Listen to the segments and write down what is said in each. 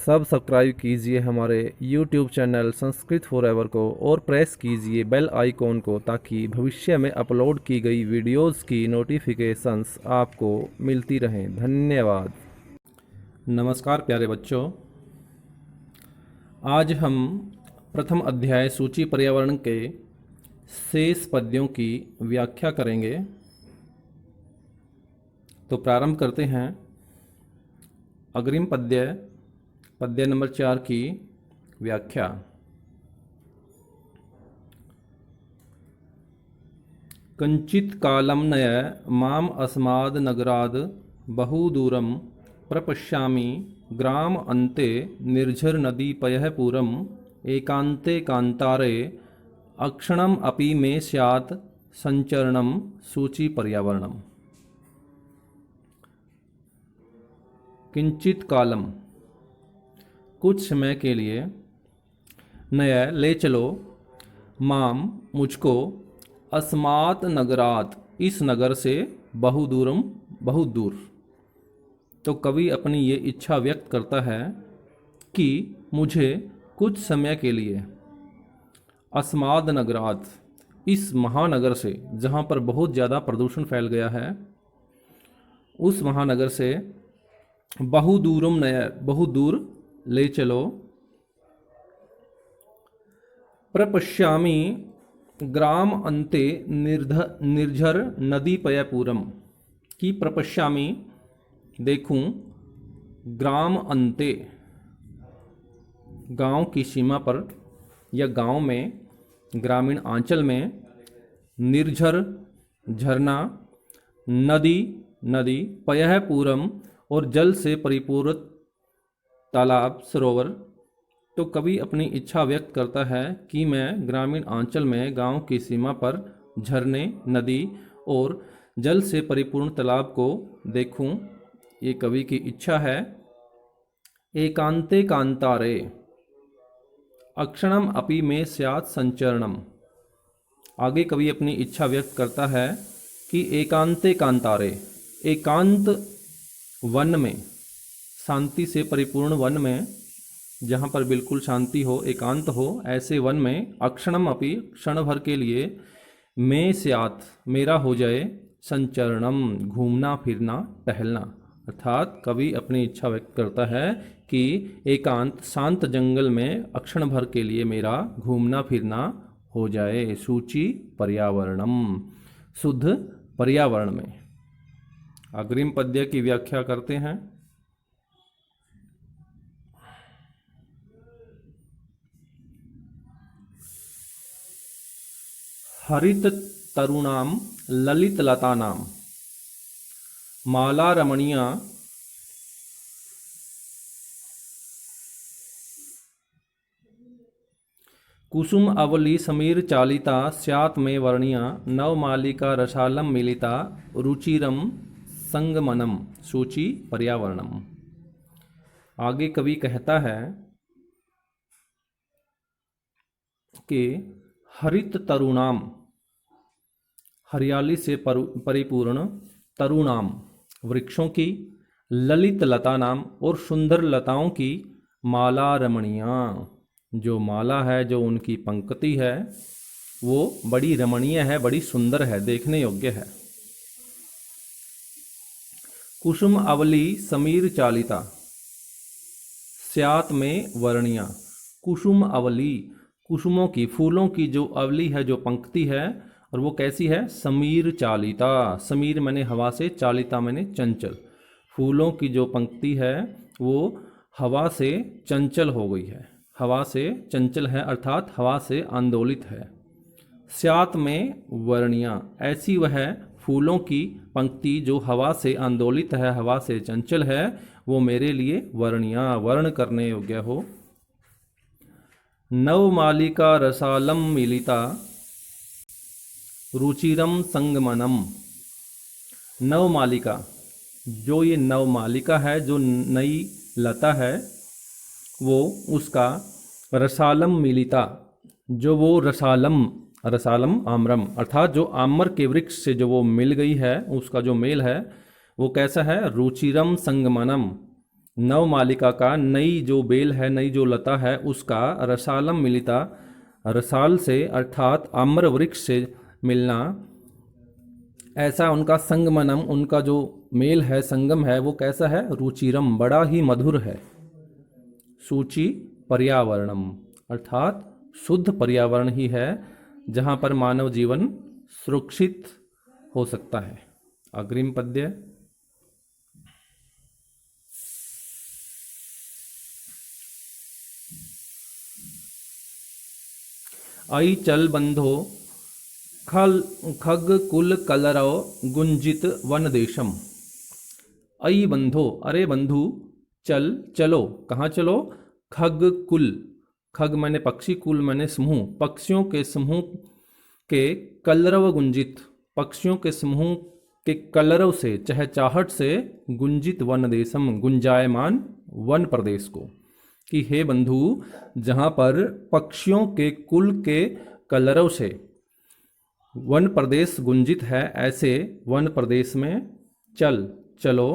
Subscribe कीजिए हमारे YouTube channel Sanskrit forever को और प्रेस कीजिए बेल आइकॉन को ताकि भविष्य में अपलोड की गई वीडियोस की नोटिफिकेशंस आपको मिलती रहें। धन्यवाद। नमस्कार प्यारे बच्चों, आज हम प्रथम अध्याय सूची पर्यावरण के शेष पद्यों की व्याख्या करेंगे। तो प्रारंभ करते हैं। अग्रिम पद्य नंबर 4 की व्याख्या। कंचित कालम नय माम अस्माद नगराद बहुदूरम प्रपश्यामि ग्राम अन्ते निर्झर नदी पयः पूरम एकांते कांतारे अक्षणम अपि मे स्यात् संचरणम सूची पर्यावरणम। किंचित कालम कुछ समय के लिए, नय ले चलो, माम मुझको, अस्मात् नगरात इस नगर से, बहुदूरम बहुत दूर। तो कवि अपनी ये इच्छा व्यक्त करता है कि मुझे कुछ समय के लिए अस्माद नगरात इस महानगर से, जहाँ पर बहुत ज़्यादा प्रदूषण फैल गया है, उस महानगर से बहुदूरम नय बहुत दूर ले चलो। प्रपश्यामि ग्राम अन्ते निर्झर नदी पयपूरम की प्रपश्यामि देखूं, ग्राम अन्ते गांव की सीमा पर या गांव में, ग्रामीण आंचल में, निर्झर झरना, नदी पयः पूरम और जल से परिपूर्ण तालाब सरोवर। तो कवि अपनी इच्छा व्यक्त करता है कि मैं ग्रामीण आंचल में गांव की सीमा पर झरने, नदी और जल से परिपूर्ण तालाब को देखूं। ये कवि की इच्छा है। एकांते कांतारे अक्षणम अपि मे स्यात् संचरणम। आगे कवि अपनी इच्छा व्यक्त करता है कि एकांते कांतारे, एकांत वन में, शांति से परिपूर्ण वन में, जहाँ पर बिल्कुल शांति हो, एकांत हो, ऐसे वन में, अक्षणम अपि क्षण भर के लिए, में स्यात् मेरा हो जाए, संचरणम घूमना फिरना टहलना। अर्थात कवि अपनी इच्छा व्यक्त करता है कि एकांत शांत जंगल में अक्षण भर के लिए मेरा घूमना फिरना हो जाए। सूची पर्यावरणम, शुद्ध पर्यावरण में। अग्रिम पद्य की व्याख्या करते हैं। हरित तरुणाम ललित लतानाम माला रमणीया कुसुम अवली समीर चालिता स्यात् मे वर्णिया नवमालिका रसालम मिलिता रुचिरम संगमनम। सूची पर्यावरणम। आगे कवि कहता है कि हरित तरुणाम, हरियाली से परिपूर्ण, तरुणाम वृक्षों की, ललित लता नाम और सुंदर लताओं की, माला रमणीया जो माला है, जो उनकी पंक्ति है, वो बड़ी रमणीय है, बड़ी सुंदर है, देखने योग्य है। कुसुम अवली समीर चालिता स्यात् में वर्णिया। कुसुम अवली, कुसुमों की, फूलों की जो अवली है, जो पंक्ति है, और वो कैसी है? समीर चालिता। समीर मैंने हवा से, चालिता मैंने चंचल। फूलों की जो पंक्ति है वो हवा से चंचल हो गई है, हवा से चंचल है, अर्थात हवा से आंदोलित है। स्यात् में वर्णिया, ऐसी वह फूलों की पंक्ति जो हवा से आंदोलित है, हवा से चंचल है, वो मेरे लिए वर्णिया, वर्ण करने योग्य हो। नवमालिका रसालम मिलिता रुचिरम संगमनम। नवमालिका, जो ये नवमालिका है, जो नई लता है, वो उसका रसालम मिलिता, जो वो रसालम, रसालम आम्रम अर्थात जो आम्र के वृक्ष से जो वो मिल गई है, उसका जो मेल है वो कैसा है, रुचिरम संगमनम, नवमालिका का नई जो बेल है, नई जो लता है उसका रसालम मिलिता, रसाल से अर्थात आम्र वृक्ष से मिलना, ऐसा उनका संगमनम, उनका जो मेल है, संगम है, वो कैसा है, रुचिरम, बड़ा ही मधुर है। सूची पर्यावरणम अर्थात शुद्ध पर्यावरण ही है जहाँ पर मानव जीवन सुरक्षित हो सकता है। अग्रिम पद्य। आई चल बंधो खल खग कुल कलरव गुंजित वन देशम। अई बंधो, अरे बंधु, चल, चलो, कहाँ चलो, खग कुल, खग मैंने पक्षी, कुल मैंने समूह, पक्षियों के समूह के कलरव गुंजित, पक्षियों के समूह के कलरव से, चहचाहट से, गुंजित वन देशम, गुंजायमान वन प्रदेश को, कि हे बंधु, जहाँ पर पक्षियों के कुल के कलरव से वन प्रदेश गुंजित है, ऐसे वन प्रदेश में चल, चलो।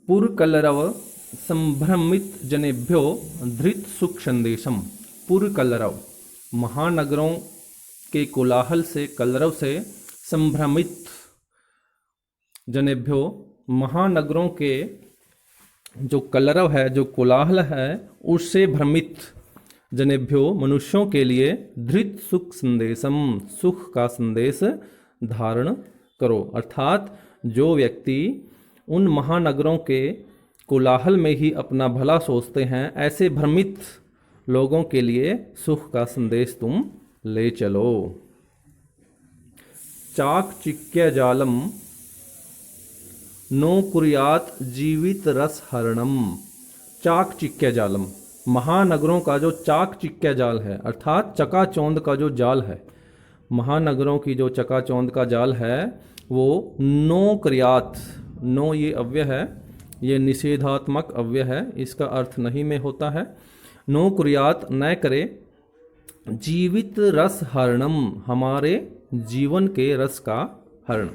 पुरकलरव संभ्रमित जनेभ्यो धृत सुख संदेशम। पुरकलरव, महानगरों के कोलाहल से, कलरव से, संभ्रमित जनेभ्यो, महानगरों के जो कलरव है, जो कोलाहल है, उससे भ्रमित, जनेभ्यो मनुष्यों के लिए, धृत सुख संदेशम, सुख का संदेश धारण करो। अर्थात जो व्यक्ति उन महानगरों के कोलाहल में ही अपना भला सोचते हैं, ऐसे भ्रमित लोगों के लिए सुख का संदेश तुम ले चलो। चाक चिक्य जालम नो कुर्यात जीवित रस हरणम। चाक चिक्य जालम, महानगरों का जो चाक चिक्य जाल है, अर्थात चकाचौंध का जो जाल है, महानगरों की जो चकाचौंध का जाल है, वो नो कुर्यात, नो ये अव्यय है, ये निषेधात्मक अव्यय है, इसका अर्थ नहीं में होता है। नो कुर्यात, न करे, जीवित रस हरणम, हमारे जीवन के रस का हरण,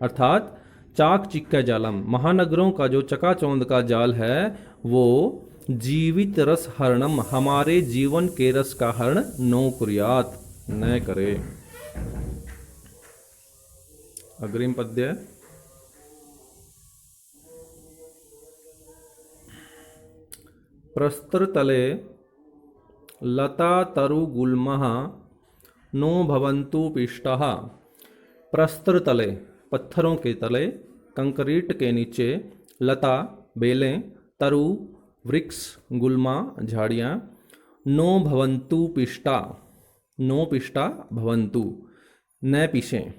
अर्थात चाक चिक्का जालम, महानगरों का जो चकाचौंध का जाल है, वो जीवित रस हरणम, हमारे जीवन के रस का हरण नो कुर्यात, न करे। अग्रिम पद्य। प्रस्तरतले लता तरु गुल्मः नो भवन्तु पिष्टः। प्रस्तरतले, पत्थरों के तले, कंक्रीट के नीचे, लता बेलें, तरु वृक्ष, गुल्मा झाड़ियाँ, नो भवन्तु पिष्टा, नो पिष्टा भवन्तु, न पिशें,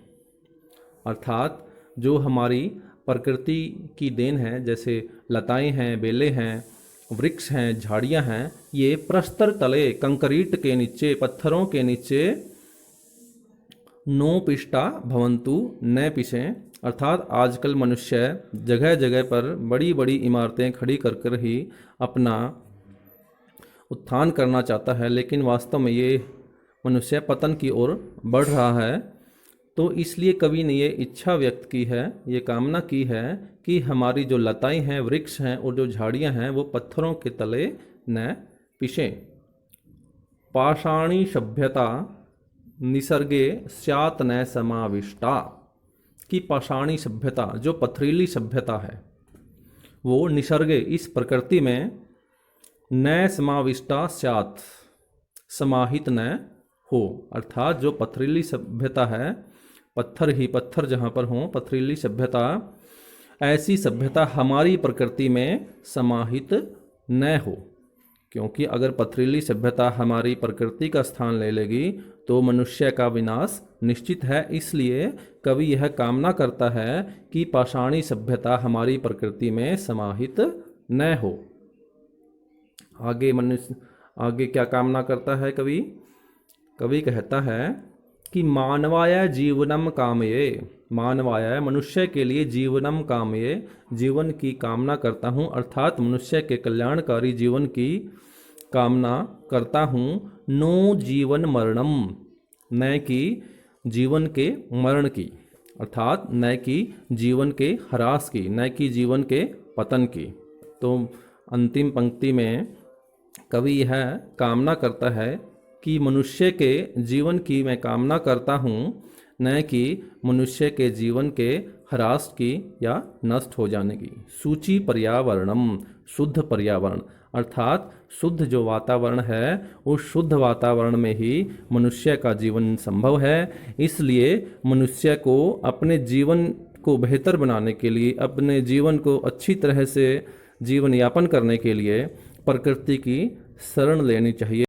अर्थात जो हमारी प्रकृति की देन है, जैसे लताएं हैं, बेलें हैं, वृक्ष हैं, झाड़ियाँ हैं, ये प्रस्तर तले, कंक्रीट के नीचे, पत्थरों के नीचे, नो पिष्टा भवन्तु, न पिशें, अर्थात आजकल मनुष्य जगह जगह पर बड़ी बड़ी इमारतें खड़ी कर कर ही अपना उत्थान करना चाहता है, लेकिन वास्तव में ये मनुष्य पतन की ओर बढ़ रहा है। तो इसलिए कवि ने ये इच्छा व्यक्त की है, ये कामना की है कि हमारी जो लताएं हैं, वृक्ष हैं और जो झाड़ियां हैं, वो पत्थरों के तले न पिशें। पाषाणी सभ्यता निसर्गे स्यात् न समाविष्टा, कि पाषाणी सभ्यता, जो पथरीली सभ्यता है, वो निसर्गे, इस प्रकृति में, न समाविष्टा स्यात्, समाहित न हो, अर्थात जो पथरीली सभ्यता है, पत्थर ही पत्थर जहाँ पर हों, पथरीली सभ्यता, ऐसी सभ्यता हमारी प्रकृति में समाहित न हो, क्योंकि अगर पथरीली सभ्यता हमारी प्रकृति का स्थान ले लेगी तो मनुष्य का विनाश निश्चित है। इसलिए कवि यह कामना करता है कि पाषाणी सभ्यता हमारी प्रकृति में समाहित न हो। आगे क्या कामना करता है कवि? कवि कहता है कि मानवाय जीवनम कामये, मानवाय मनुष्य के लिए जीवनम कामये जीवन की कामना करता हूँ, अर्थात मनुष्य के कल्याणकारी जीवन की कामना करता हूँ। नो जीवन मरणम, न कि जीवन के मरण की, अर्थात न कि जीवन के ह्रास की, न कि जीवन के पतन की। तो अंतिम पंक्ति में कवि यह कामना करता है कि मनुष्य के जीवन की मैं कामना करता हूँ, न कि मनुष्य के जीवन के ह्रास की या नष्ट हो जाने की। सूची पर्यावरणम, शुद्ध पर्यावरण, अर्थात शुद्ध जो वातावरण है उस शुद्ध वातावरण में ही मनुष्य का जीवन संभव है। इसलिए मनुष्य को अपने जीवन को बेहतर बनाने के लिए, अपने जीवन को अच्छी तरह से जीवन यापन करने के लिए प्रकृति की शरण लेनी चाहिए।